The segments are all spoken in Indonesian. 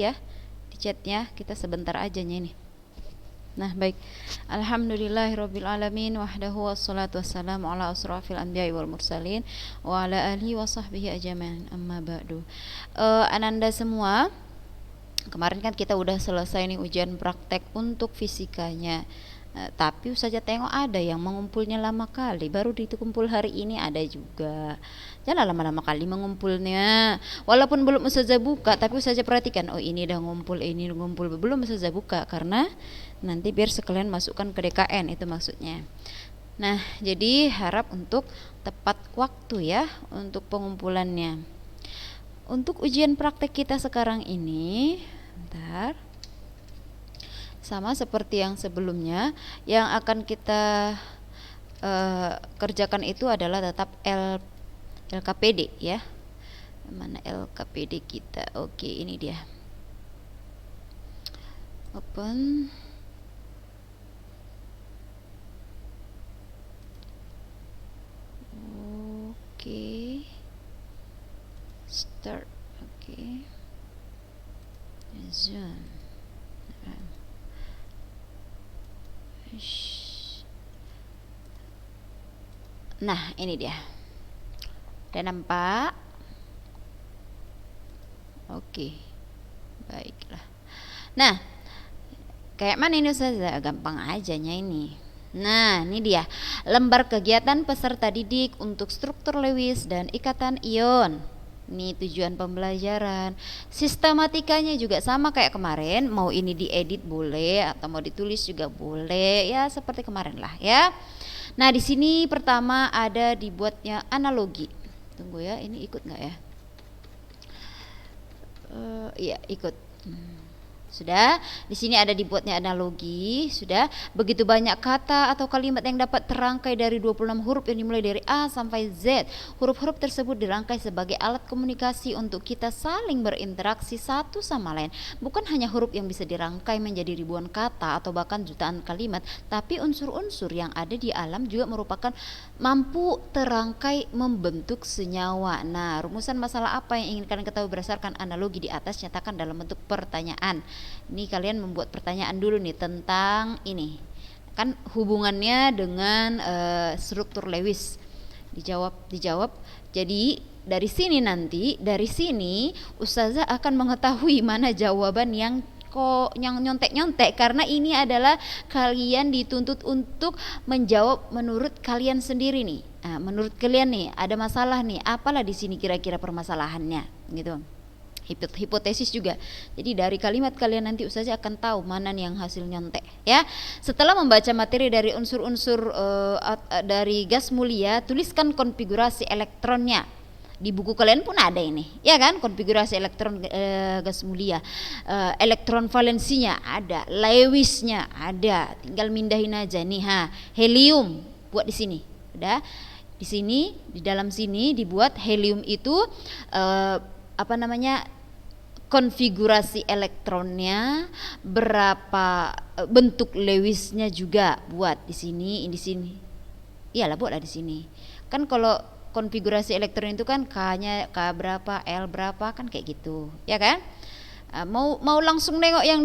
ya di chatnya, kita sebentar aja ini. Nah, baik. Alhamdulillahirabbil alamin wahdahu wassalatu wassalamu ala asrofil anbiya'i wal mursalin wa ala alihi wa sahbihi ajmain. Amma ba'du. Ananda semua, kemarin kan kita udah selesai nih ujian praktek untuk fisikanya. Tapi saja tengok ada yang mengumpulnya lama kali, baru dikumpul hari ini ada juga. Jangan lama-lama kali mengumpulnya. Walaupun belum Ustazah buka, tapi Ustazah perhatikan, oh ini udah ngumpul, ini ngumpul, belum Ustazah buka karena nanti biar sekalian masukkan ke DKN, itu maksudnya. Nah, jadi harap untuk tepat waktu ya untuk pengumpulannya. Untuk ujian praktek kita sekarang ini, bentar. Sama seperti yang sebelumnya, yang akan kita kerjakan itu adalah tetap LKPD ya. Mana LKPD kita? Oke, ini dia. Open. Oke. Start. Oke. Zoom. Nah, ini dia. Udah nampak? Oke. Baiklah. Nah, kayak mana ini Ustazah? Gampang aja ini. Nah, ini dia. Lembar kegiatan peserta didik untuk struktur Lewis dan ikatan ion. Ini tujuan pembelajaran. Sistematikanya juga sama kayak kemarin. Mau ini diedit boleh atau mau ditulis juga boleh. Ya, seperti kemarin lah ya. Nah, di sini pertama ada dibuatnya analogi. Tunggu ya, ini ikut nggak ya? Iya, ikut. Sudah, di sini ada dibuatnya analogi. Sudah, begitu banyak kata atau kalimat yang dapat terangkai dari 26 huruf yang dimulai dari A sampai Z. Huruf-huruf tersebut dirangkai sebagai alat komunikasi untuk kita saling berinteraksi satu sama lain. Bukan hanya huruf yang bisa dirangkai menjadi ribuan kata atau bahkan jutaan kalimat, tapi unsur-unsur yang ada di alam juga merupakan mampu terangkai membentuk senyawa. Nah, rumusan masalah apa yang ingin kalian ketahui berdasarkan analogi di atas nyatakan dalam bentuk pertanyaan. Ini kalian membuat pertanyaan dulu nih tentang ini. Kan hubungannya dengan struktur Lewis. Dijawab. Jadi dari sini Ustazah akan mengetahui mana jawaban yang nyontek karena ini adalah kalian dituntut untuk menjawab menurut kalian sendiri nih. Nah, menurut kalian nih ada masalah nih, apalah di sini kira-kira permasalahannya gitu. Hipotesis juga. Jadi dari kalimat kalian nanti Ustazah akan tahu mana nih yang hasil nyontek ya. Setelah membaca materi dari unsur-unsur dari gas mulia, tuliskan konfigurasi elektronnya. Di buku kalian pun ada ini ya kan, konfigurasi elektron gas mulia. Elektron valensinya ada, Lewisnya ada, tinggal mindahin aja nih. Helium buat di sini. Udah di sini, di dalam sini dibuat helium itu konfigurasi elektronnya, berapa bentuk Lewisnya juga buat di sini, iyalah buatlah di sini. Kan kalau konfigurasi elektron itu kan K-nya K berapa, L berapa, kan kayak gitu ya kan. Mau langsung nengok yang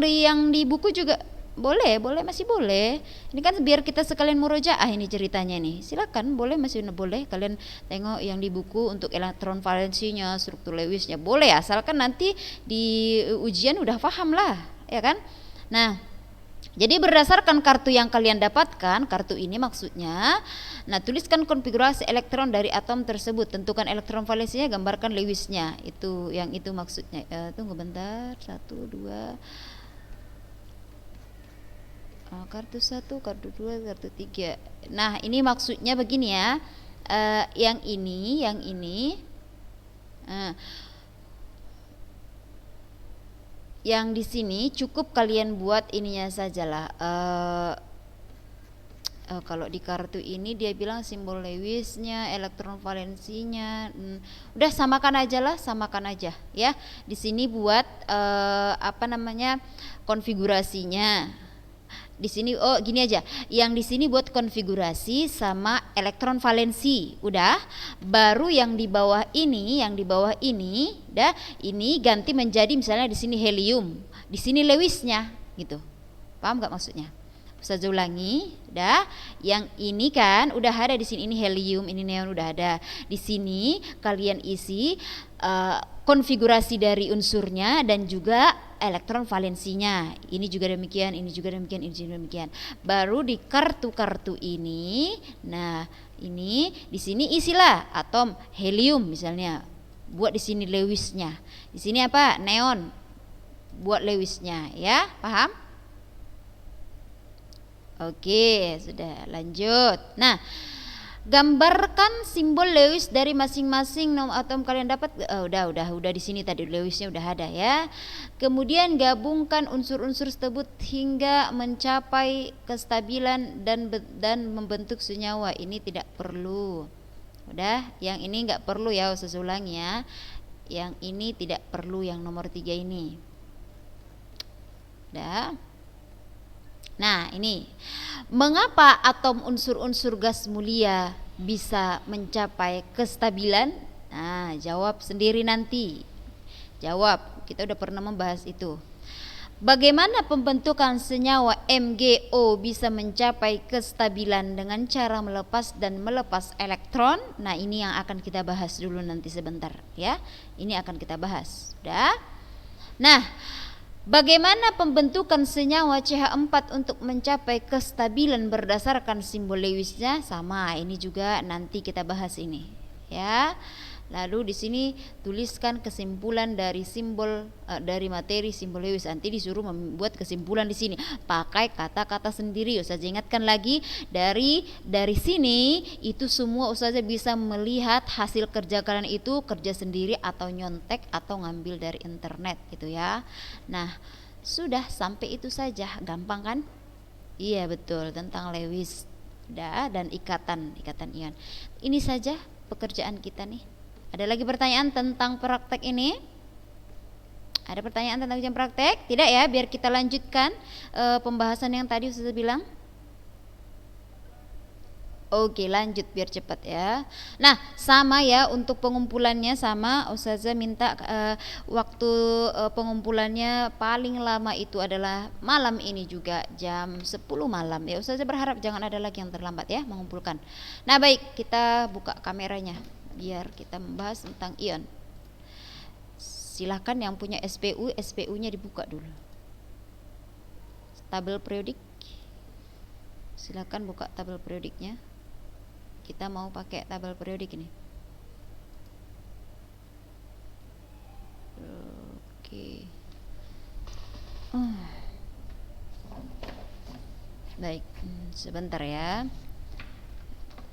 di buku juga boleh, masih boleh. Ini kan biar kita sekalian murojaah ini ceritanya nih. Silakan, masih boleh kalian tengok yang di buku untuk elektron valensinya, struktur Lewisnya, boleh asalkan nanti di ujian udah paham lah, ya kan? Nah, jadi berdasarkan kartu yang kalian dapatkan, kartu ini maksudnya, nah tuliskan konfigurasi elektron dari atom tersebut, tentukan elektron valensinya, gambarkan Lewisnya. Itu yang itu maksudnya. Tunggu bentar, 1, 2. Kartu 1, kartu 2, kartu 3. Nah, ini maksudnya begini ya. Yang ini. Yang di sini cukup kalian buat ininya sajalah. Kalau di kartu ini dia bilang simbol Lewisnya, elektron valensinya, udah samakan aja ya. Di sini buat konfigurasinya. Di sini oh gini aja. Yang di sini buat konfigurasi sama elektron valensi. Udah. Baru yang di bawah ini, dah ini ganti menjadi misalnya di sini helium. Di sini Lewisnya gitu. Paham enggak maksudnya? Ustazah ulangi, dah. Yang ini kan udah ada di sini, ini helium, ini neon udah ada. Di sini kalian isi konfigurasi dari unsurnya dan juga elektron valensinya. Ini juga demikian, ini juga demikian, ini juga demikian. Baru di kartu-kartu ini, nah ini di sini isilah atom helium misalnya. Buat di sini Lewisnya. Di sini apa? Neon. Buat Lewisnya, ya, paham? Oke, sudah lanjut. Nah, gambarkan simbol Lewis dari masing-masing atom kalian dapat. Udah di sini tadi Lewisnya udah ada ya. Kemudian gabungkan unsur-unsur tersebut hingga mencapai kestabilan dan membentuk senyawa. Ini tidak perlu. Udah, yang ini nggak perlu ya, saya ulang ya. Yang ini tidak perlu, yang nomor 3 ini. Udah. Nah, ini mengapa atom unsur-unsur gas mulia bisa mencapai kestabilan? Nah, jawab sendiri nanti. Jawab, kita udah pernah membahas itu. Bagaimana pembentukan senyawa MgO bisa mencapai kestabilan dengan cara melepas dan melepas elektron? Nah, ini yang akan kita bahas dulu nanti sebentar ya. Ini akan kita bahas. Udah? Nah, bagaimana pembentukan senyawa CH4 untuk mencapai kestabilan berdasarkan simbol Lewisnya? Sama, ini juga nanti kita bahas ini, ya. Lalu di sini tuliskan kesimpulan dari simbol dari materi simbol Lewis. Nanti disuruh membuat kesimpulan di sini. Pakai kata-kata sendiri. Ustazah ingatkan lagi dari sini itu semua Ustazah bisa melihat hasil kerja kalian itu kerja sendiri atau nyontek atau ngambil dari internet gitu ya. Nah, sudah sampai itu saja. Gampang kan? Iya betul, tentang Lewis dan ikatan ion. Ini saja pekerjaan kita nih. Ada lagi pertanyaan tentang praktek ini? Ada pertanyaan tentang ujian praktek? Tidak ya, biar kita lanjutkan pembahasan yang tadi sudah bilang. Oke, lanjut biar cepat ya. Nah, sama ya untuk pengumpulannya sama. Ustazah minta waktu pengumpulannya paling lama itu adalah malam ini juga jam 10 malam ya. Ustazah berharap jangan ada lagi yang terlambat ya mengumpulkan. Nah, baik, kita buka kameranya biar kita membahas tentang ion. Silakan yang punya SPU-nya dibuka dulu. Tabel periodik. Silakan buka tabel periodiknya. Kita mau pakai tabel periodik ini. Oke. Baik, sebentar ya.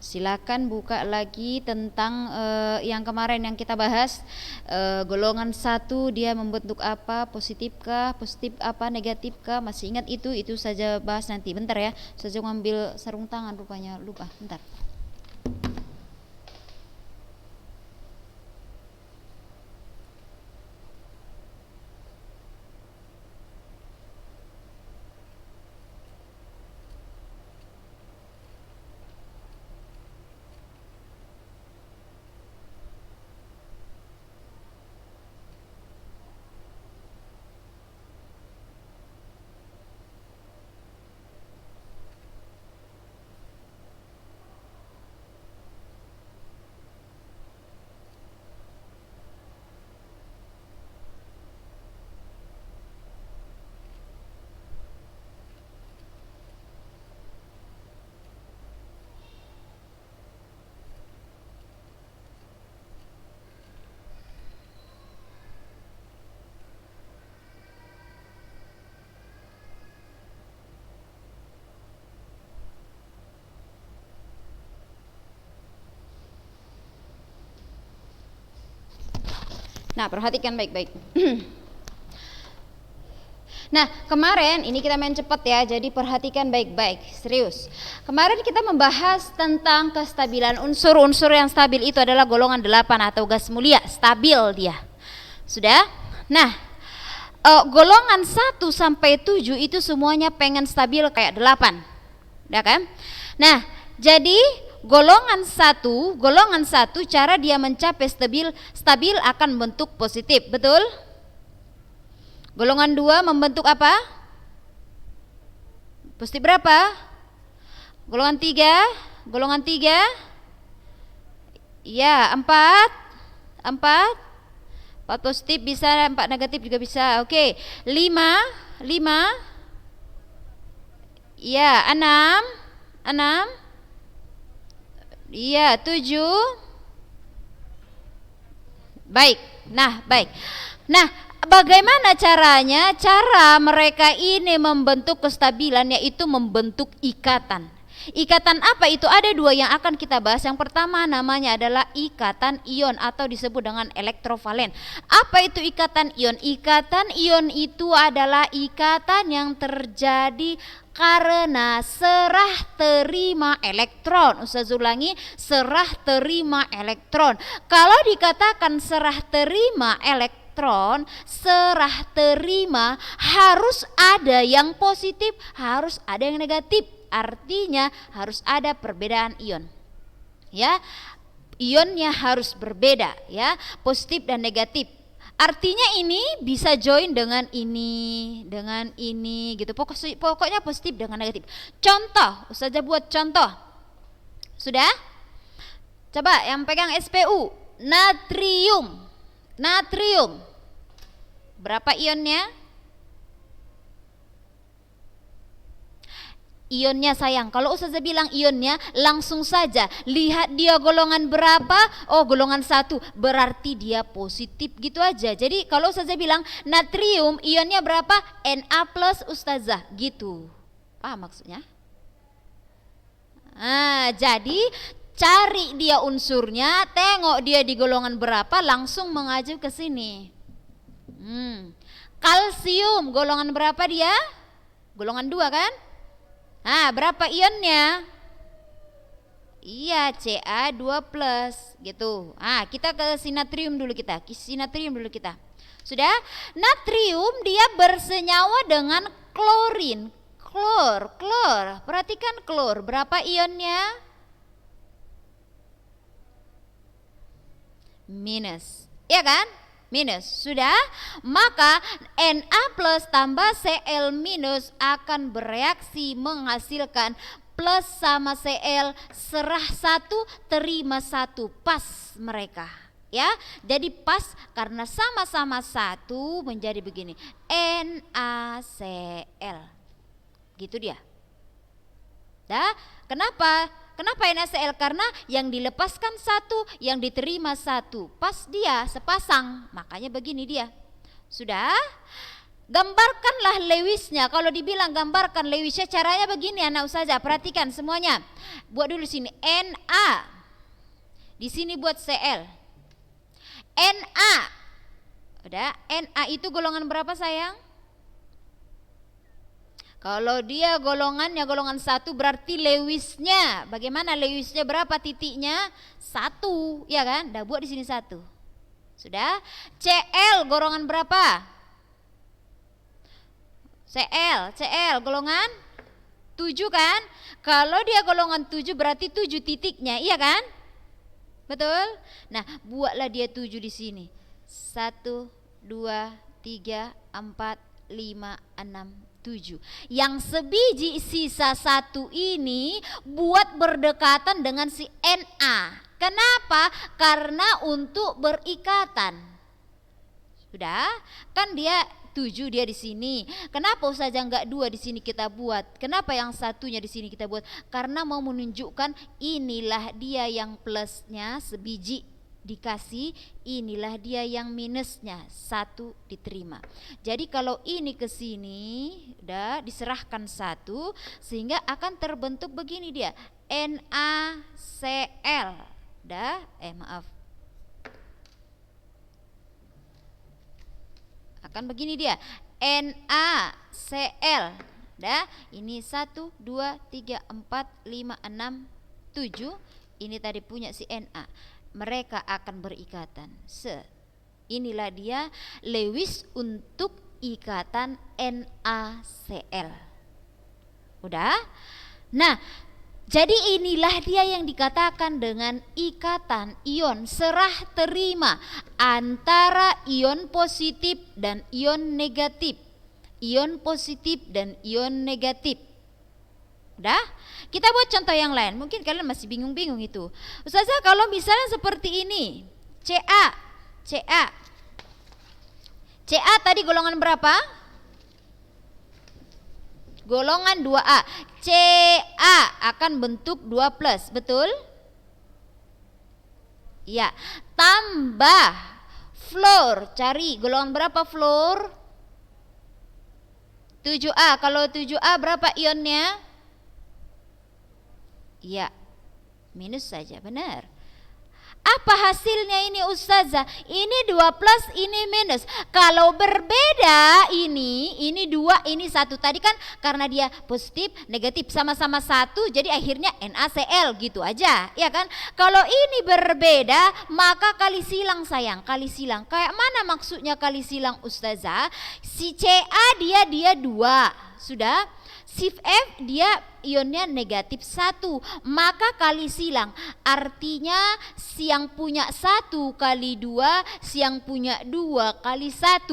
Silakan buka lagi tentang yang kemarin yang kita bahas. Golongan 1 dia membentuk apa, positif apa, negatif kah? Masih ingat itu saja bahas nanti. Bentar ya, saya ngambil sarung tangan rupanya lupa. Bentar. Nah, perhatikan baik-baik. Nah, kemarin ini kita main cepat ya, jadi perhatikan baik-baik, serius. Kemarin kita membahas tentang kestabilan unsur-unsur yang stabil itu adalah golongan 8 atau gas mulia, stabil dia. Sudah? Nah, golongan 1 sampai 7 itu semuanya pengen stabil kayak 8. Ya kan? Nah, jadi golongan satu cara dia mencapai stabil akan bentuk positif, betul? Golongan 2 membentuk apa? Positif berapa? Golongan 3 ya 4 positif bisa, 4 negatif juga bisa. Oke, 5 ya 6 ya 7 baik. Nah, bagaimana caranya? Cara mereka ini membentuk kestabilan yaitu membentuk ikatan. Ikatan apa itu? Ada 2 yang akan kita bahas. Yang pertama namanya adalah ikatan ion atau disebut dengan elektrovalen. Apa itu ikatan ion? Ikatan ion itu adalah ikatan yang terjadi karena serah terima elektron. Ustaz ulangi, serah terima elektron. Kalau dikatakan serah terima elektron, serah terima harus ada yang positif, harus ada yang negatif. Artinya harus ada perbedaan ion. Ya. Ionnya harus berbeda ya, positif dan negatif. Artinya ini bisa join dengan ini gitu. Pokoknya positif dengan negatif. Contoh, Ustazah buat contoh. Sudah? Coba yang pegang SPU, natrium. Berapa ionnya? Ionnya sayang, kalau Ustazah bilang ionnya, langsung saja lihat dia golongan berapa. Oh, golongan 1, berarti dia positif gitu aja. Jadi kalau Ustazah bilang natrium ionnya berapa? Na plus Ustazah gitu. Paham maksudnya? Nah, jadi cari dia unsurnya, tengok dia di golongan berapa, langsung mengacu ke sini. Kalsium golongan berapa dia? Golongan 2 kan? Nah, berapa ionnya? Iya, Ca2+ gitu. Ah, kita ke sinatrium dulu kita. Sudah? Natrium dia bersenyawa dengan klorin. Klor. Perhatikan klor, berapa ionnya? minus. Iya kan? Minus. Sudah? Maka Na plus tambah Cl minus akan bereaksi menghasilkan plus sama Cl, serah 1 terima 1, pas mereka. Ya, jadi pas karena sama-sama 1 menjadi begini, NaCl. Gitu dia. Dah, kenapa NaCl? Karena yang dilepaskan 1, yang diterima 1, pas dia sepasang, makanya begini dia. Sudah? Gambarkanlah Lewisnya. Kalau dibilang gambarkan Lewisnya, caranya begini anak ustazah, perhatikan semuanya. Buat dulu sini Na, di sini buat Cl. Na, udah. Na itu golongan berapa sayang? Kalau dia golongannya golongan 1, berarti Lewisnya. Bagaimana Lewisnya? Berapa titiknya? 1, ya kan? Dah buat di sini 1. Sudah? Cl golongan berapa? Cl golongan 7 kan? Kalau dia golongan 7 berarti 7 titiknya, iya kan? Betul? Nah, buatlah dia 7 di sini. 1, 2, 3, 4, 5, 6, 7. Yang sebiji sisa 1 ini buat berdekatan dengan si Na. Kenapa? Karena untuk berikatan. Sudah? Kan dia 7 dia di sini. Kenapa saja enggak 2 di sini kita buat? Kenapa yang satunya di sini kita buat? Karena mau menunjukkan inilah dia yang plusnya sebiji dikasih, inilah dia yang minusnya 1 diterima. Jadi kalau ini ke sini udah diserahkan 1 sehingga akan terbentuk begini dia, NaCl. Akan begini dia, NaCl. Ini 1, 2, 3, 4, 5, 6, 7. Ini tadi punya si Na. Mereka akan berikatan. Inilah dia Lewis untuk ikatan NaCl. Udah? Nah, jadi inilah dia yang dikatakan dengan ikatan ion serah terima antara ion positif dan ion negatif. Ion positif dan ion negatif. Udah? Kita buat contoh yang lain. Mungkin kalian masih bingung-bingung itu. Ustazah, kalau misalnya seperti ini, Ca tadi golongan berapa? Golongan 2A. Ca akan bentuk 2+, betul? Ya. Tambah fluor, cari golongan berapa fluor? 7A. Kalau 7A berapa ionnya? Ya, minus saja, benar. Apa hasilnya ini Ustazah? Ini 2+, ini minus. Kalau berbeda ini 2, ini 1. Tadi kan karena dia positif, negatif sama-sama 1, jadi akhirnya NaCl gitu aja, ya kan? Kalau ini berbeda, maka kali silang sayang, kali silang. Kayak mana maksudnya kali silang Ustazah? Si Ca dia 2, sudah? Si F dia ionnya negatif 1, maka kali silang. Artinya si yang punya 1 kali 2, si yang punya 2 kali 1.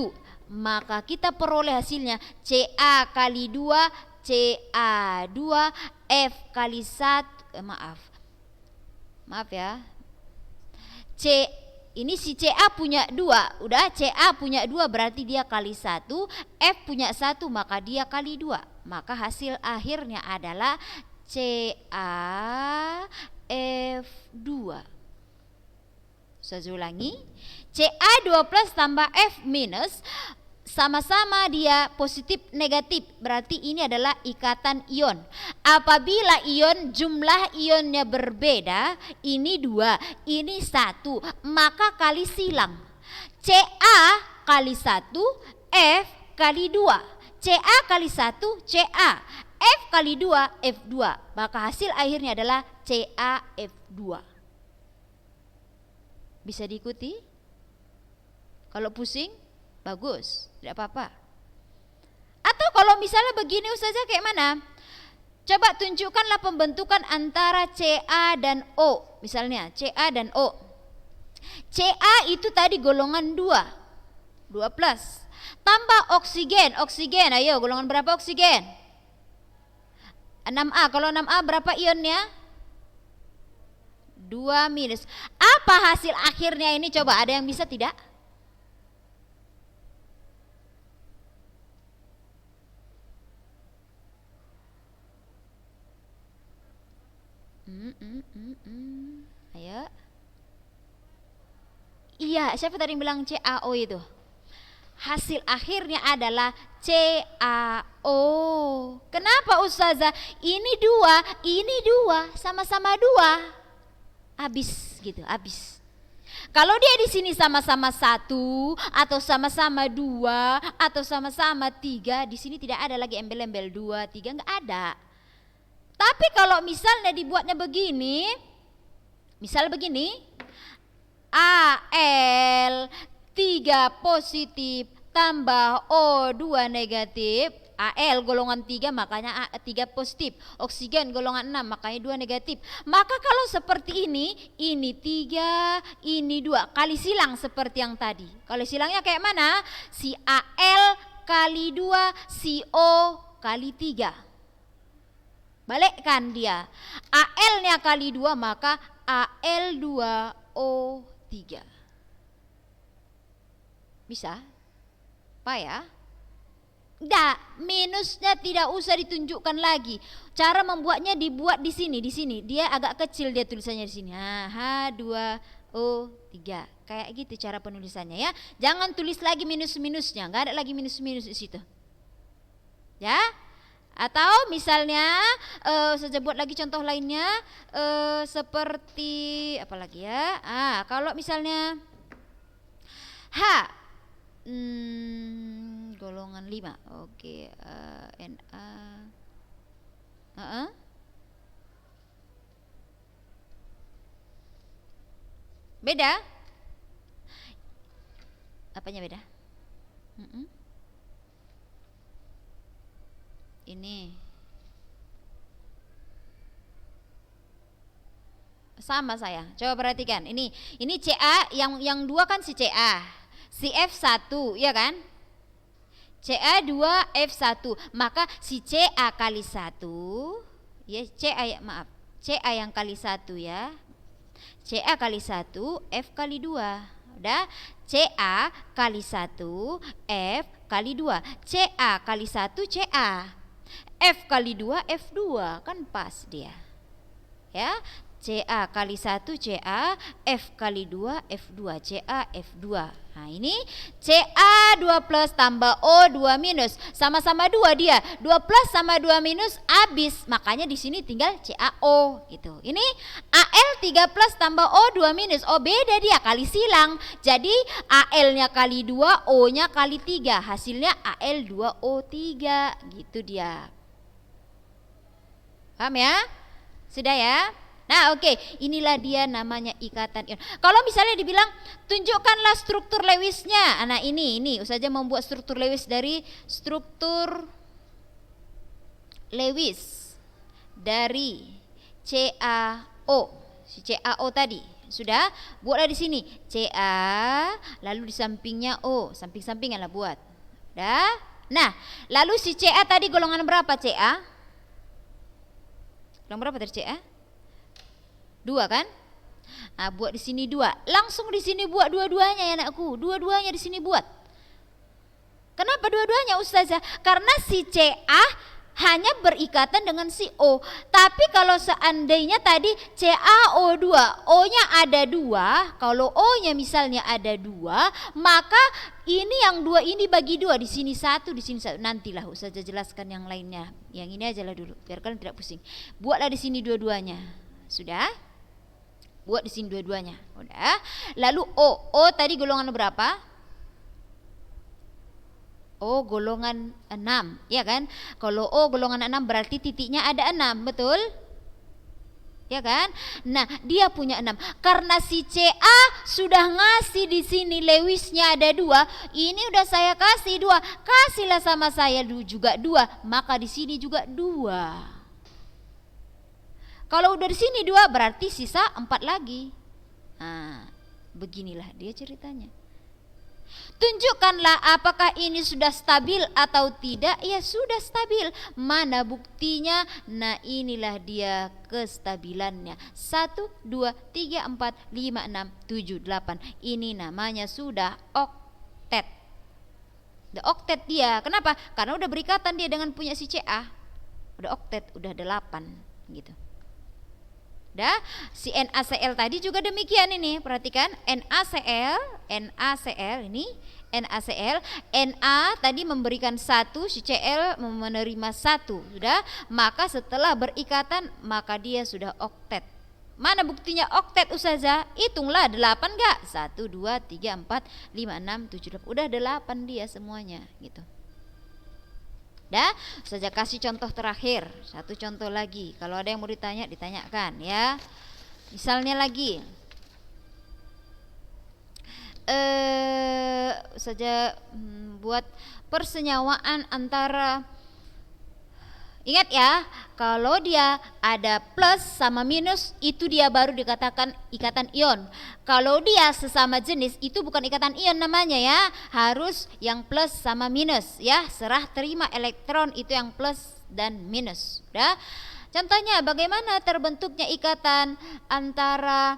Maka kita peroleh hasilnya Ca kali 2, Ca2, F kali 1, maaf ya. Ini si Ca punya 2, udah Ca punya 2 berarti dia kali 1, F punya 1 maka dia kali 2. Maka hasil akhirnya adalah CaF2. Saya ulangi, Ca2+ tambah F minus, sama-sama dia positif negatif, berarti ini adalah ikatan ion. Apabila ion jumlah ionnya berbeda, ini 2, ini 1, maka kali silang. Ca kali 1, F kali 2. Ca kali 1, Ca. F kali 2, F2. Maka hasil akhirnya adalah CaF2. Bisa diikuti? Kalau pusing, bagus, tidak apa-apa. Atau kalau misalnya begini Ustazah kayak mana? Coba tunjukkanlah pembentukan antara Ca dan O. Misalnya Ca dan O. Ca itu tadi golongan 2, 2+. Tambah oksigen, ayo golongan berapa oksigen? 6A, kalau 6A berapa ionnya? 2 minus. Apa hasil akhirnya ini coba, ada yang bisa tidak? Ayo. Iya, siapa tadi yang bilang CaO itu? Hasil akhirnya adalah CaO. Kenapa Ustazah? Ini 2, sama-sama 2. Habis gitu, habis. Kalau dia di sini sama-sama 1 atau sama-sama 2 atau sama-sama 3, di sini tidak ada lagi embel-embel 2, 3, enggak ada. Tapi kalau misalnya dibuatnya begini, misal begini, Al 3 positif tambah O2 negatif, Al golongan 3 makanya 3 positif, oksigen golongan 6 makanya 2 negatif. Maka kalau seperti ini 3, ini 2, kali silang seperti yang tadi. Kali silangnya kayak mana? Si Al kali 2, si O kali 3. Balikkan dia, Al-nya kali 2 maka Al2O3. Bisa? Apa ya? Enggak, minusnya tidak usah ditunjukkan lagi. Cara membuatnya dibuat di sini. Dia agak kecil dia tulisannya di sini. H2O3. Kayak gitu cara penulisannya ya. Jangan tulis lagi minus-minusnya, enggak ada lagi minus-minus di situ. Ya? Atau misalnya saya buat lagi contoh lainnya seperti apa lagi ya? Kalau misalnya H golongan 5. Oke, Na. Beda? Apanya beda? Ini sama saya. Coba perhatikan. Ini CA yang dua kan si CA. Si F1, ya kan? CA2 F1. Maka si CA kali 1 ya, CA yang kali 1 ya. CA kali 1 F kali 2. Udah? CA kali 1 F kali 2. CA kali 1 CA. F kali 2 F2, kan pas dia. Ya, CA kali 1 CA, F kali 2 F2, CA F2. Nah, ini CA 2 plus tambah O 2 minus, sama-sama 2 dia. 2 plus sama 2 minus habis. Makanya di sini tinggal CaO gitu. Ini Al 3 plus tambah O 2 minus. Oh, beda dia, kali silang. Jadi Al-nya kali 2, O-nya kali 3. Hasilnya Al 2O3 gitu dia. Paham ya? Sudah ya? Nah, oke, inilah dia namanya ikatan ion. Kalau misalnya dibilang tunjukkanlah struktur Lewisnya. Nah, ini Ustazah membuat struktur Lewis dari struktur Lewis dari CaO. Si CaO tadi. Sudah? Buatlah di sini Ca, lalu di sampingnya O, samping-sampingan lah buat. Dah? Nah, lalu si Ca tadi golongan berapa Ca? Golongan berapa tadi Ca? 2 kan? Nah, buat di sini 2. Langsung di sini buat dua-duanya ya anakku. Dua-duanya di sini buat. Kenapa dua-duanya Ustazah? Karena si CA hanya berikatan dengan si O. Tapi kalau seandainya tadi CaO2, O-nya ada 2, kalau O-nya misalnya ada 2, maka ini yang 2 ini bagi 2, di sini 1, di sini 1. Nantilah Ustazah jelaskan yang lainnya. Yang ini aja lah dulu, biar kalian tidak pusing. Buatlah di sini dua-duanya. Sudah? Buat di sini dua-duanya. Udah. Lalu O tadi golongan berapa? O golongan 6, ya kan? Kalau O golongan 6 berarti titiknya ada 6, betul? Ya kan? Nah, dia punya 6. Karena si CA sudah ngasih di sini Lewisnya ada 2, ini udah saya kasih 2. Kasihlah sama saya juga 2, maka di sini juga 2. Kalau udah di sini 2 berarti sisa 4 lagi. Nah, beginilah dia ceritanya. Tunjukkanlah apakah ini sudah stabil atau tidak. Ya sudah stabil. Mana buktinya? Nah, inilah dia kestabilannya. 1, 2, 3, 4, 5, 6, 7, 8. Ini namanya sudah oktet. Udah oktet dia. Kenapa? Karena udah berikatan dia dengan punya si Ca. Udah oktet, udah 8 gitu. Dah, si NaCl tadi juga demikian ini. Perhatikan NaCl ini NaCl, Na tadi memberikan 1, si Cl menerima 1. Sudah, maka setelah berikatan maka dia sudah oktet. Mana buktinya oktet Ustazah? Hitunglah 8 enggak? 1, 2, 3, 4, 5, 6, 7, 8. Udah 8 dia semuanya gitu. Dah, saja kasih contoh terakhir, satu contoh lagi. Kalau ada yang mau ditanya, ditanyakan ya. Misalnya lagi, saja buat persenyawaan antara. Ingat ya, kalau dia ada plus sama minus, itu dia baru dikatakan ikatan ion. Kalau dia sesama jenis, itu bukan ikatan ion namanya ya. Harus yang plus sama minus ya. Serah terima elektron itu yang plus dan minus. Udah? Contohnya bagaimana terbentuknya ikatan antara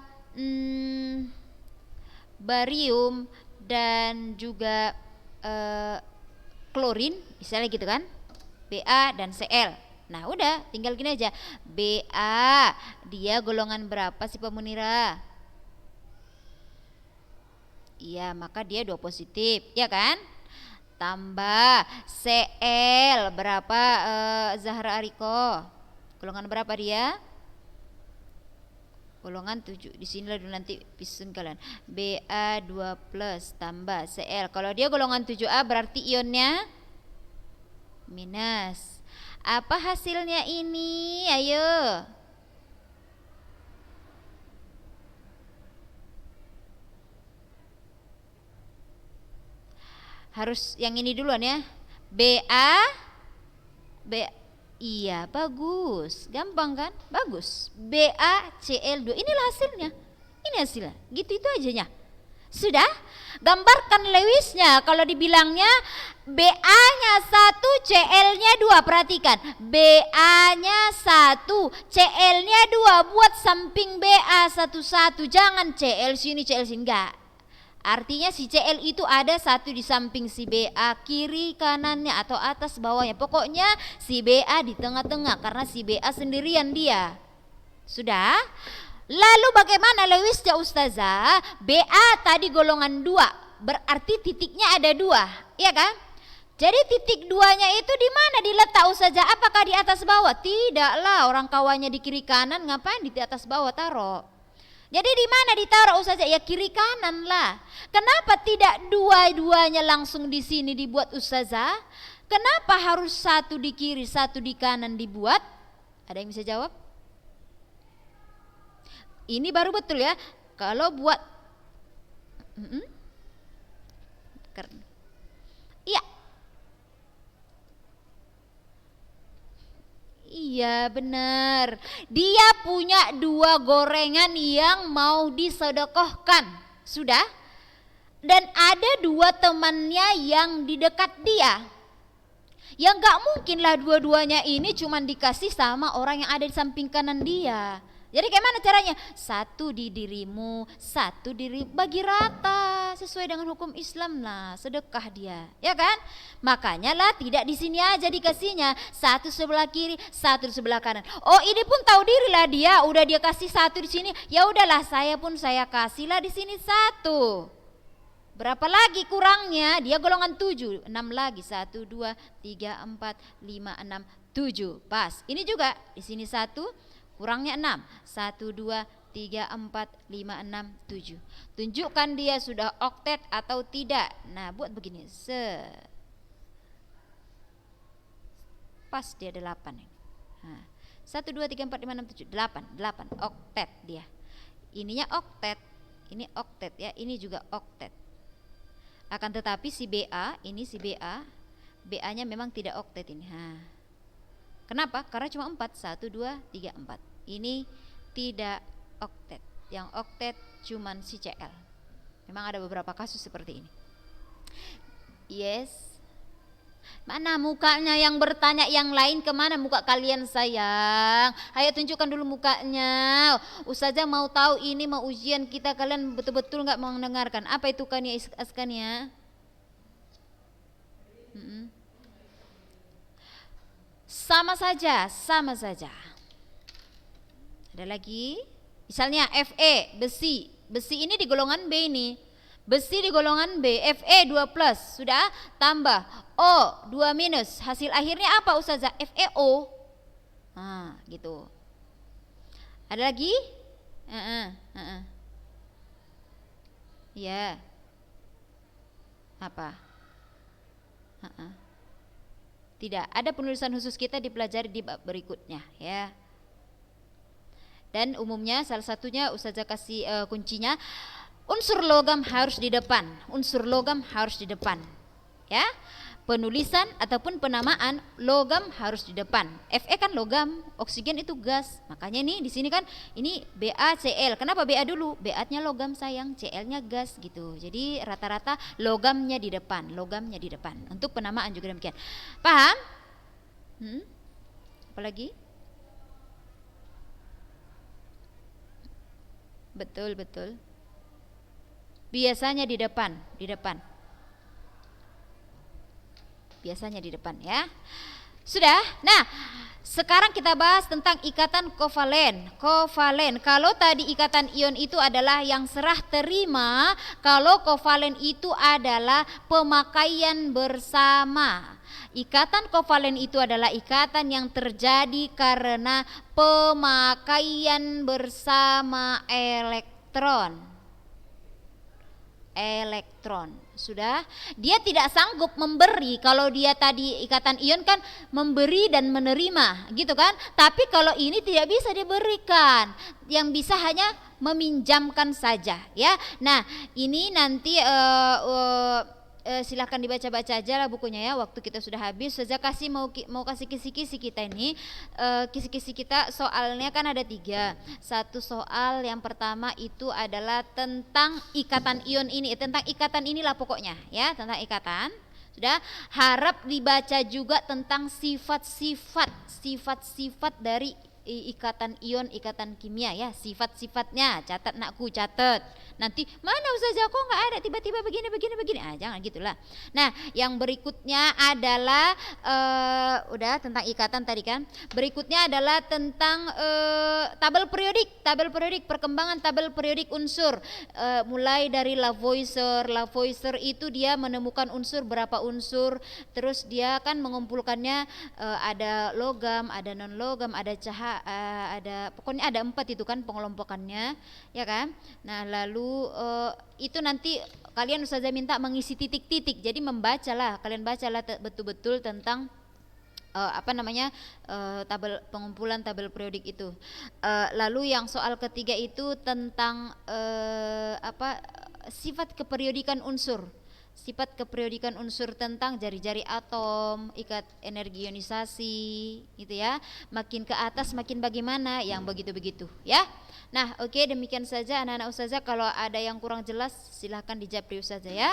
barium dan juga klorin, misalnya gitu kan. Ba dan Cl. Nah, udah tinggal gini aja. Ba dia golongan berapa sih Pemunira? Iya, maka dia 2 positif, ya kan? Tambah Cl berapa Zahra Ariko? Golongan berapa dia? Golongan 7. Di sini dulu nanti pisun kalian. Ba 2 plus tambah Cl. Kalau dia golongan 7A berarti ionnya minus. Apa hasilnya ini? Ayo. Harus yang ini duluan ya. Ba Iya, bagus. Gampang kan? Bagus. BaCl2. Inilah hasilnya. Ini hasilnya. Gitu itu ajanya. Sudah? Gambarkan Lewisnya. Kalau dibilangnya BA-nya 1, Cl-nya 2. Perhatikan. BA-nya 1, Cl-nya 2. Buat samping BA satu-satu. Jangan Cl sini, Cl sini. Enggak. Artinya si Cl itu ada satu di samping si BA, kiri kanannya atau atas bawahnya. Pokoknya si BA di tengah-tengah karena si BA sendirian dia. Sudah? Lalu bagaimana Lewisnya Ustazah? BA tadi golongan 2, berarti titiknya ada 2, iya kan? Jadi titik 2-nya itu di mana diletak Ustazah? Apakah di atas bawah? Tidaklah, orang kawannya di kiri kanan, ngapain di atas bawah taruh? Jadi di mana ditaruh Ustazah? Ya kiri kanan lah. Kenapa tidak dua-duanya langsung di sini dibuat Ustazah? Kenapa harus satu di kiri, satu di kanan dibuat? Ada yang bisa jawab? Ini baru betul ya. Kalau buat iya. Iya benar. Dia punya 2 gorengan yang mau disedekahkan. Sudah? Dan ada 2 temannya yang di dekat dia. Ya gak mungkin lah dua-duanya ini cuma dikasih sama orang yang ada di samping kanan dia. Jadi gimana caranya? Satu di dirimu, satu diri, bagi rata sesuai dengan hukum Islam lah, sedekah dia, ya kan? Makanya lah tidak di sini aja dikasihnya, satu sebelah kiri, satu di sebelah kanan. Oh ini pun tahu diri lah dia, udah dia kasih satu di sini, ya udahlah saya pun saya kasih lah di sini satu. Berapa lagi kurangnya? Dia golongan 7, 6 lagi, 1, 2, 3, 4, 5, 6, 7, pas. Ini juga di sini 1. Kurangnya 6. 1, 2, 3, 4, 5, 6, 7. Tunjukkan dia sudah oktet atau tidak. Nah buat begini. Pas dia 8 ini. 1, 2, 3, 4, 5, 6, 7. 8 oktet dia. Ininya oktet. Ini oktet ya. Ini juga oktet. Akan tetapi si BA, ini si BA, BA-nya memang tidak oktet ini. Kenapa? Karena cuma 4. 1, 2, 3, 4. Ini tidak oktet. Yang oktet cuman si Cl. Memang ada beberapa kasus seperti ini. Yes. Mana mukanya yang bertanya yang lain, kemana muka kalian sayang? Ayo tunjukkan dulu mukanya. Ustazah mau tahu ini mau ujian kita, kalian betul-betul gak mau mendengarkan. Apa itu kan ya Askania? Sama saja. Ada lagi, misalnya Fe, besi. Besi ini di golongan B ini. Besi di golongan B, Fe 2+, sudah, tambah O 2-. Hasil akhirnya apa Ustazah? FeO. Gitu. Ada lagi? Ya. Apa? Tidak, ada penulisan khusus kita dipelajari di bab berikutnya ya. Dan umumnya salah satunya Ustazah kasih kuncinya, unsur logam harus di depan. Unsur logam harus di depan. Ya. Penulisan ataupun penamaan logam harus di depan. Fe kan logam, oksigen itu gas. Makanya nih di sini kan ini BaCl. Kenapa Ba dulu? Ba-nya logam sayang, Cl-nya gas gitu. Jadi rata-rata logamnya di depan, Untuk penamaan juga demikian. Paham? Apalagi? Betul. Biasanya di depan. Biasanya di depan ya. Sudah. Nah, sekarang kita bahas tentang ikatan kovalen. Kalau tadi ikatan ion itu adalah yang serah terima, kalau kovalen itu adalah pemakaian bersama. Ikatan kovalen itu adalah ikatan yang terjadi karena pemakaian bersama elektron. Sudah, dia tidak sanggup memberi. Kalau dia tadi ikatan ion kan memberi dan menerima gitu kan, tapi kalau ini tidak bisa diberikan, yang bisa hanya meminjamkan saja ya. Nah ini nanti silahkan dibaca-baca aja lah bukunya ya. Waktu kita sudah habis. Saja mau kasih kisi-kisi kita ini. Kisi-kisi kita soalnya kan ada 3. Satu soal yang pertama itu adalah tentang ikatan ion ini. Tentang ikatan inilah pokoknya ya, tentang ikatan. Sudah, harap dibaca juga tentang sifat-sifat dari ikatan ion, ikatan kimia ya, sifat-sifatnya. Catat nakku, catat. Nanti mana Ustazah kok nggak ada, tiba-tiba begini. Jangan gitulah. Nah, yang berikutnya adalah udah tentang ikatan tadi kan. Berikutnya adalah tentang tabel periodik, perkembangan tabel periodik unsur. Mulai dari Lavoisier itu dia menemukan unsur berapa unsur, terus dia kan mengumpulkannya, ada logam, ada non logam, ada pokoknya ada 4 itu kan pengelompokannya ya kan. Nah lalu itu nanti kalian Ustazah minta mengisi titik-titik, jadi kalian bacalah betul-betul tentang pengumpulan tabel periodik itu. Lalu yang soal ketiga itu tentang sifat keperiodikan unsur tentang jari-jari atom, ikat energi ionisasi gitu ya. Makin ke atas makin bagaimana, yang begitu-begitu ya. Nah, oke, demikian saja anak-anak Ustazah. Kalau ada yang kurang jelas silahkan dijapri Ustazah ya.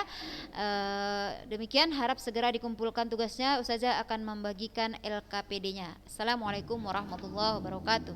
Demikian, harap segera dikumpulkan tugasnya. Ustazah akan membagikan LKPD-nya. Assalamualaikum warahmatullahi wabarakatuh.